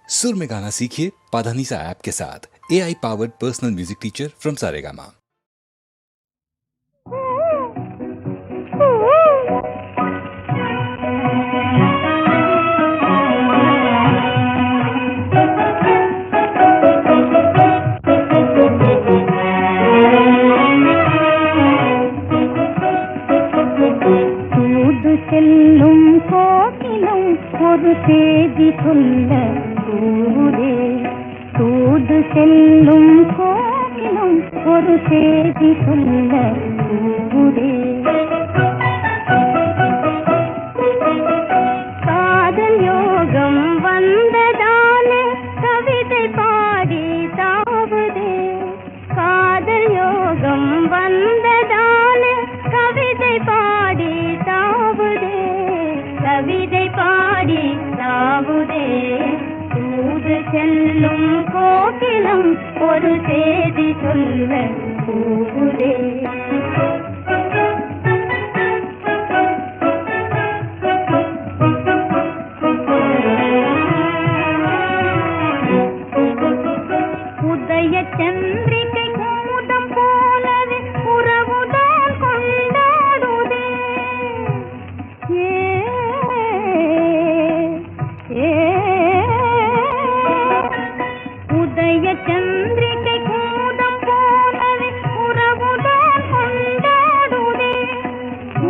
सुर में गाना सीखिए पाधानीसा ऐप के साथ। AI powered personal music teacher from Saregama. செல்லும் கோகிலும் ஒரு செய்தி சொல்ல கூடே. தூது செல்லும் கோகிலும் ஒரு செய்தி சொல்ல கூடே. காதல் யோகம் வந்ததாலே கவிதை பாடி தாவுதே. காதல் யோகம் வந்ததாலே கவிதை பாடி தாவுதே. கவிதை பாடி தாவுதே. தூது செல்லும் கோகிலம் ஒரு செய்தி சொல்ல கூடே. உதய சந்திரிகை கூதம் போலவே உறவுதான் கொண்டாடுதே. உதய சந்திரிகை கூதம் போலவே உறவுதான் கொண்டாடுதே.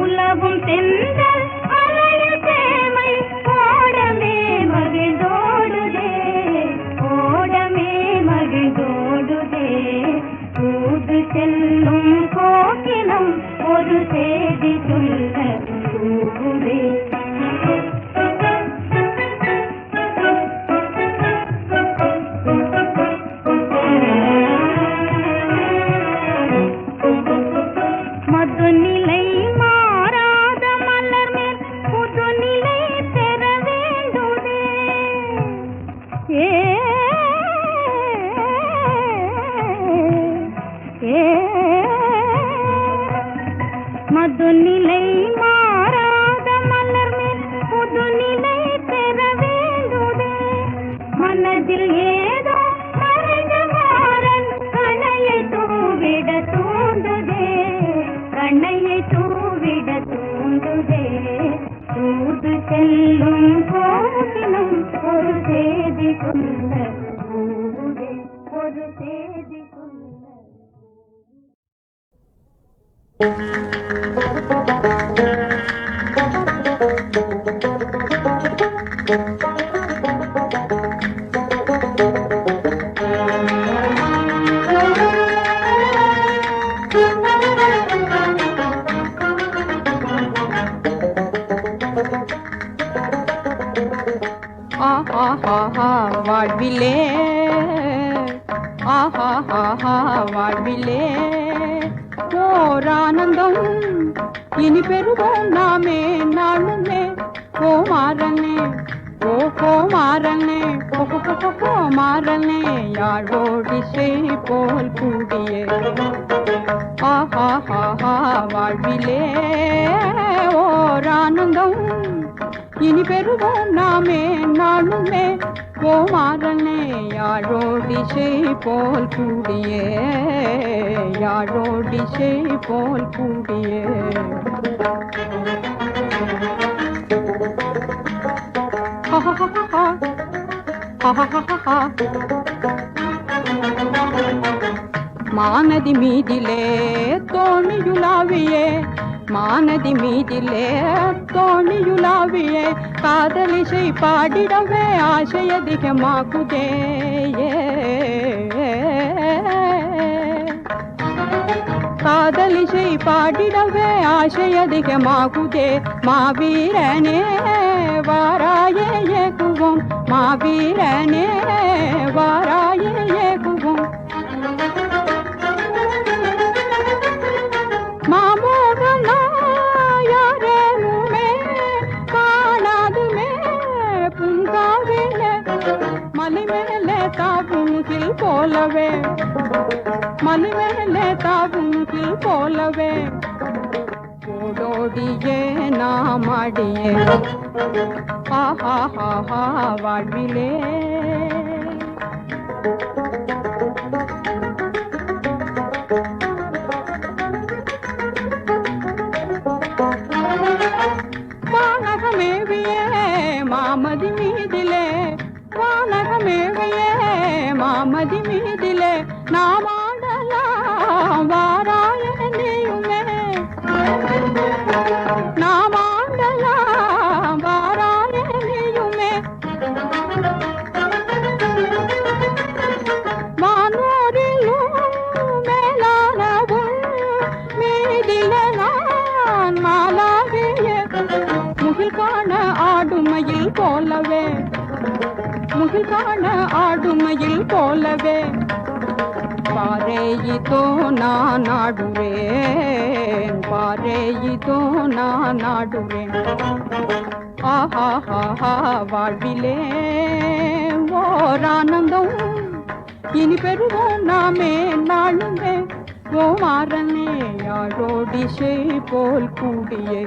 உலவும் தென்றல் அலையில் சேமை ஓடமே மகிழ்ந்தோடுதே. ஓடமே மகிழ்ந்தோடுதே. தூது செல்லும் கோகிலம் ஒரு செய்தி சொல்ல கூடே. மதுநிலை மாறாத மலர் மேல் புதுநிலை பெற வேண்டுதே. மதுநிலை மாறாத மலர் மேல் புதுநிலை பெற வேண்டுதே. மனதில் ஏதோ மறைந்த மாறன் கணையை தூவிட தூண்டுதே. கண்ணையை தூவிட தூண்டுதே. தூது செல்லும் கோகிலம் ஒரு செய்தி சொல்ல கூடே. ஒரு செய்தி சொல்ல. வாழ்விலே வாழ்விலே ஓர் ஆனந்தம் இனி பெறுவோம் நாமே நாளுமே. கோமாரனே ஓ கோமாரனே கோமாரனே யாழோடிசை போல் கூடியே. வாழ்விலே ஓர் ஆனந்தம் இனி பெறுவோம் நாமே நாளுமே. கோமாரனே யாழோடிசை போல் கூடியே. யாழோடிசை போல் கூடியே. மானதி மீதிலே தோணியுலாவியே. மானதி மீதிலே தோணியுலாவியே. காதலிசை பாடிடவே ஆசை அதிகமாகுதே. காதலிசை பாடிடவே ஆசை அதிகமாகுதே. மாவீரனே வாராயே ஏகுவோம். மாவீரனே வாராயே ஏகுவோம். மாமோகனாயாரேனுமே காணாதுமே புங்காவிலே. மலிமேலே தாவுங்கில் போலவே. மலிமேலே தாவுங்கில் போலவே. ஓடோடியே நாம் அடியே. வாழ்விலே மதி மீதிலே நாம் ஆடலாம் வாராய நீயுமே நாம் ஆடலாம் வாராய நீயுமே வானோரிலும் மேலானவும் மீதிலே நான் மாலாகிய முகில் காண ஆடுமையில் போலவே முகில் காண ஆடுமையில் போலவே பாரேயிதோ நான் ஆடுறேன் பாரேயிதோ நான் ஆடுறேன் ஆஹா வாழ்விலே ஓர் ஆனந்தம் இனி பெறுவோம் நாமே நாளுமே ஓ மாறனே யாழோடிசை போல் கூடியே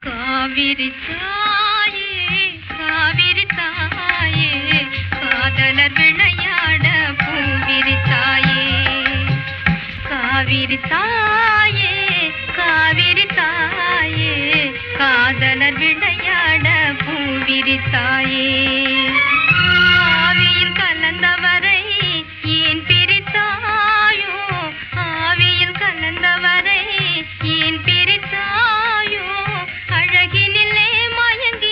காவிரி தாயே காவிரி தாயே காதலர் விளையாட பூவிரி தாயே காவிரி தாயே காவிரி தாயே காதலர் விளையாட பூவிரி தாயே ஆவியில் கலந்தவரை ஏன் பிரித்தாயோ ஆவியில் கலந்தவரை ஏன் பிரித்தாயோ அழகினிலே மயங்கி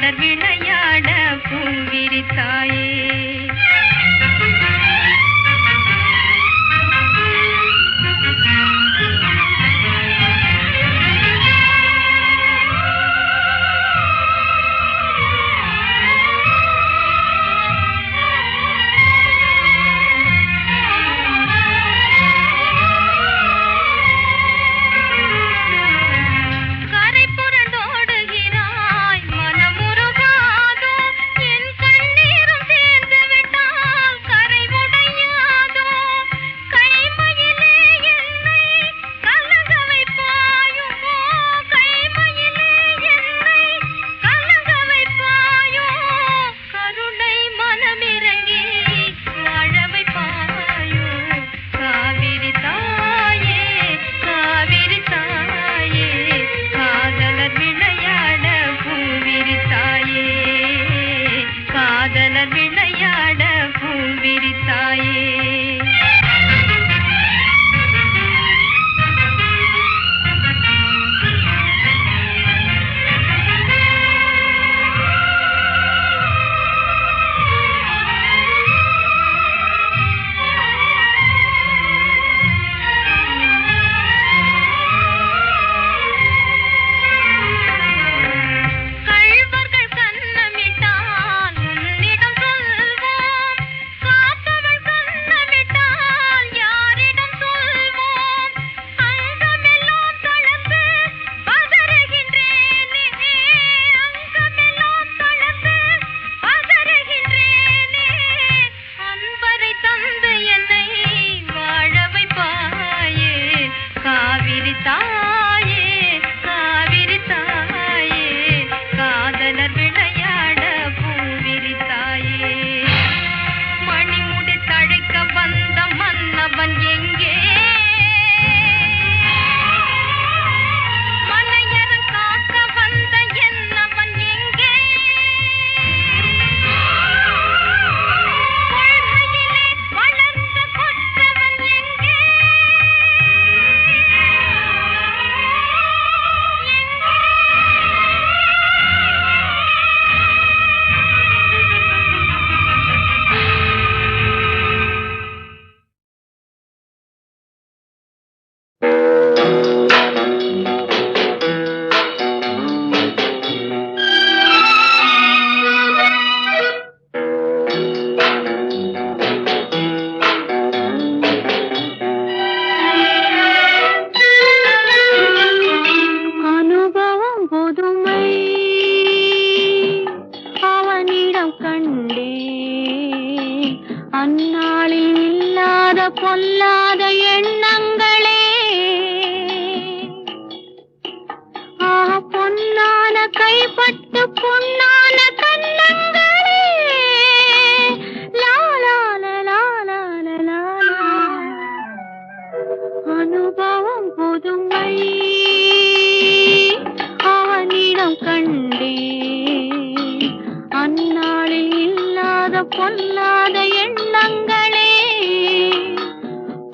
காதலர் விளையாட பூவிரித்தாயே. பொல்லாத எண்ணங்களே பொன்னான கைப்பட்டு பொன்னான கண்ணங்களே அனுபவம் புதுமை அவனிடம் கண்டே அந்நாளில் இல்லாத பொல்லாத எண்ணங்களே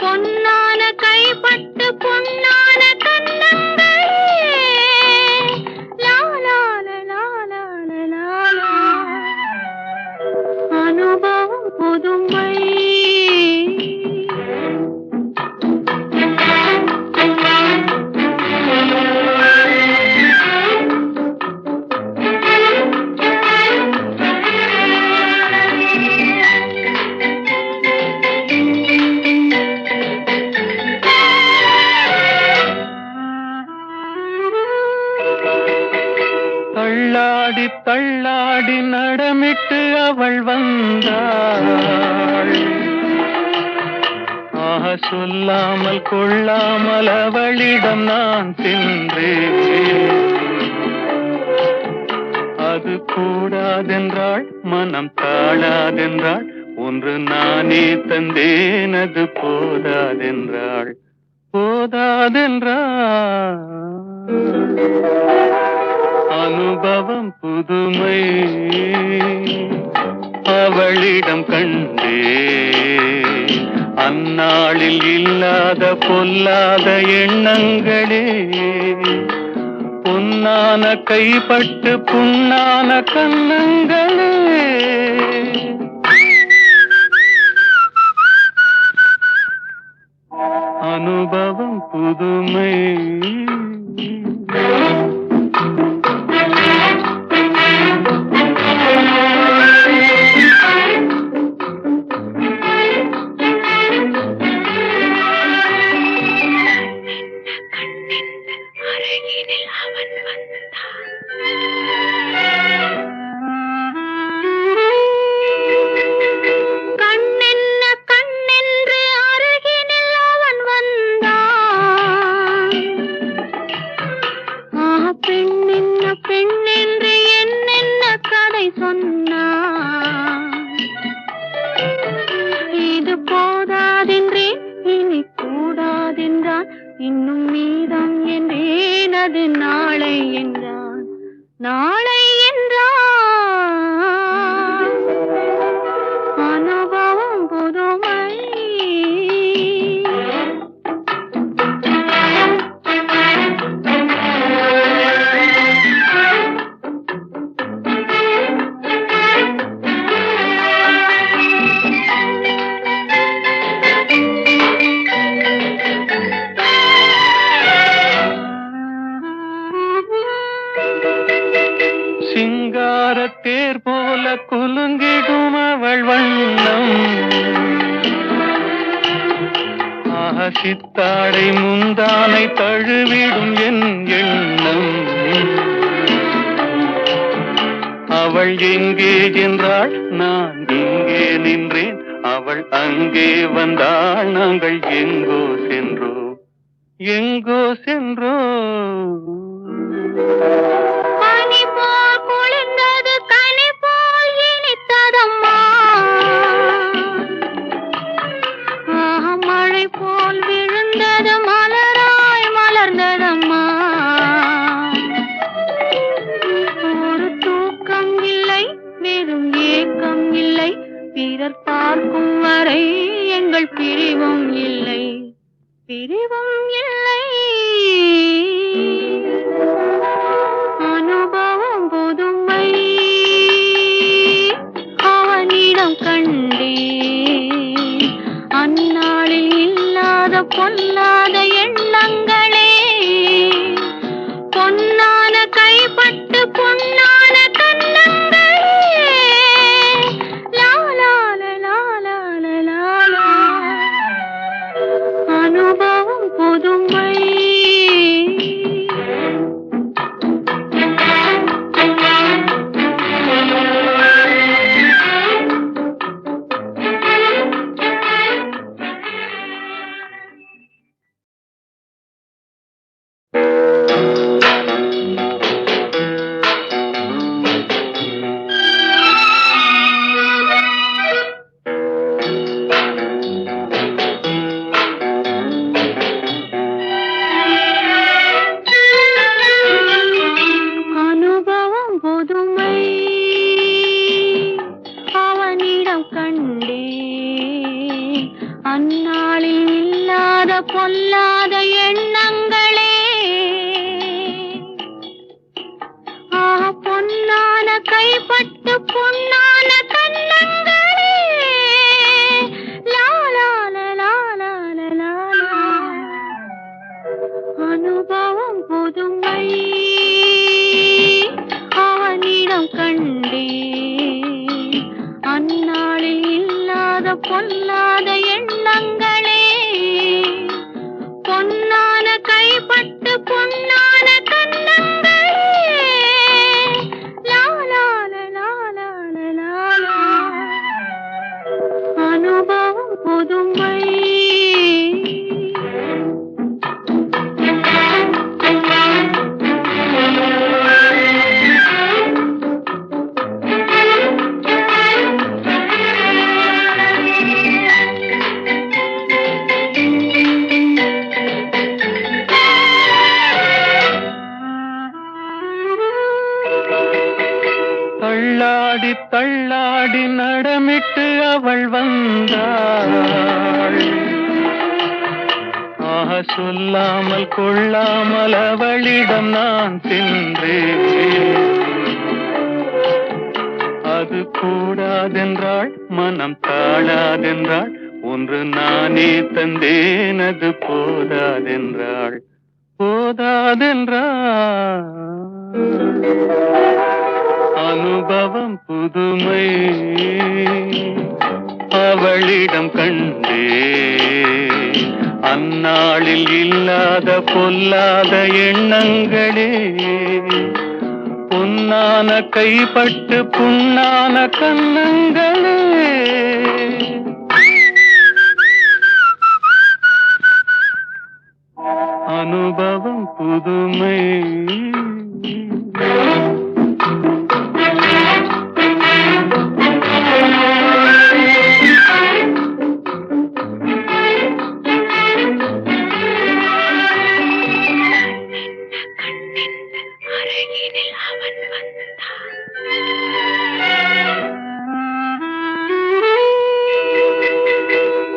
பொன்னான கைப்பட்டு பொன்னான கண்ணங்களே அனுபவம் புதுமை தள்ளாடி தள்ளாடி நடமிட்டு அவள் வந்தாள். சொல்லாமல் கொள்ளாமல் அவளிடம் நான் சென்றேன். அது கூடாதென்றாள், மனம் தாழாதென்றாள், ஒன்று நானே தந்தேன். அது போதாதென்றாள், போதாதென்றாள். அனுபவம் புதுமை அவளிடம் கண்டே அந்நாளில் இல்லாத பொல்லாத எண்ணங்களே பொன் பொன்னான கைப்பட்டு புண்ணான கண்ணங்களே அனுபவம் புதுமை கண்ணென்ன கண்ணென்று அருகினில் அவன் வந்தான். பெண்ணென்ன பெண்ணென்று என்னென்ன கதை சொன்னான். இது போதாதென்றேன் இனி கூடாதென்றான். இன்னும் மீதம் என்றேன் அது நாளை என்றான். நாளை என்றான். அனுபவம் புதுமை. சிங்கார தேர் போல குலுங்கிடும் அவள் வண்ணம் சித்தாடை முந்தானை தழுவிடும் என் எண்ணம் அவள் எங்கே என்றாள் நான் இங்கே நின்றேன் அவள் அங்கே வந்தாள் நாங்கள் எங்கோ சென்றோம் பனி போல் குளிர்ந்தது கனி போல் இனித்ததம்மா. மழை போல் விழுந்தது மலராய் மலர்ந்ததம்மா. ஒரு தூக்கம் இல்லை வெறும் ஏக்கம் இல்லை. பிறர் பார்க்கும் வரை எங்கள் பிரிவும் இல்லை அனுபவம் புதுமை. அவனிடம் கண்டே அந்நாளில் இல்லாத பொல்லாத எண்ணங்களே. பொன்னான கைப்பட்டு பொன்னான கண்ணங்களே. லாலால லாலால லாலா. அனுபவம் புதுமை. அனுபவம் புதுமை. அவனிடம் கண்டே அந்நாளில் இல்லாத பொல்லாத எண்ணங்களே. பொன்னான கைப்பட்டு பொன்னான கண்ணங்களே. லாலால லாலால லாலா. அனுபவம் புதுமை. அவனிடம் கண்டே அந்நாளில் இல்லாத பொல்லாத எண்ணங்களே. பொன்னான கைப்பட்டு பொன்னான கண்ணங்களே. லாலால லாலால லாலா. அனுபவம் புதுமை. தள்ளாடி தள்ளாடி நடமிட்டு அவள் வந்தாள் சொல்லாமல் கொள்ளாமல் அவளிடம் நான் சென்றேன். அது கூடாதென்றாள், மனம் தாழாதென்றாள், ஒன்று நானே தந்தேன் அது போதாதென்றாள். போதாதென்றாள். அனுபவம் புதுமை அவளிடம் கண்டே, அந்நாளில் இல்லாத பொல்லாத எண்ணங்களே, பொன்னான கைப்பட்டு புண்ணான கண்ணங்களே. அனுபவம் புதுமை.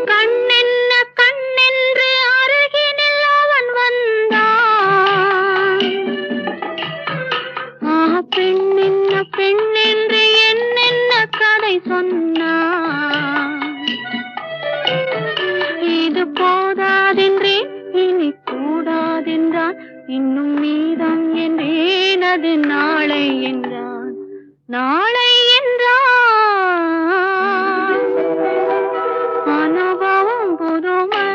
கண்ணென்ன கண்ணென்று அருகினில் அவன் வந்தான். பெண்ணென்ன பெண்ணென்று என்னென்ன கதை சொன்னான். இது போதாதென்றேன், இனி கூடாதென்றான், இன்னும் மீதம் என்றேன், அது நாளை என்றான். நாளை என்றான். அனுபவம் புதுமை.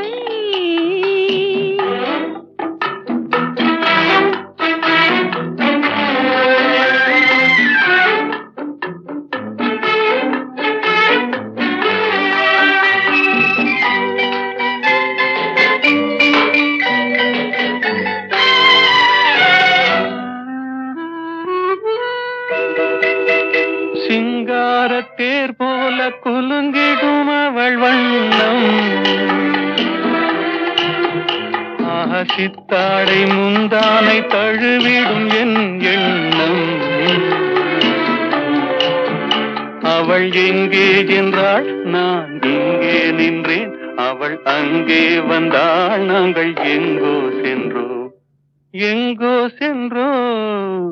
சிங்காரத்தேர் போல குலுங்கிடும் அவள் வண்ணம், சித்தாடை முந்தானை தழுவிடும் என் எண்ணம். அவள் எங்கே என்றாள், நான் இங்கே நின்றேன், அவள் அங்கே வந்தாள், நாங்கள் எங்கோ சென்றோம், எங்கோ சென்றோம்.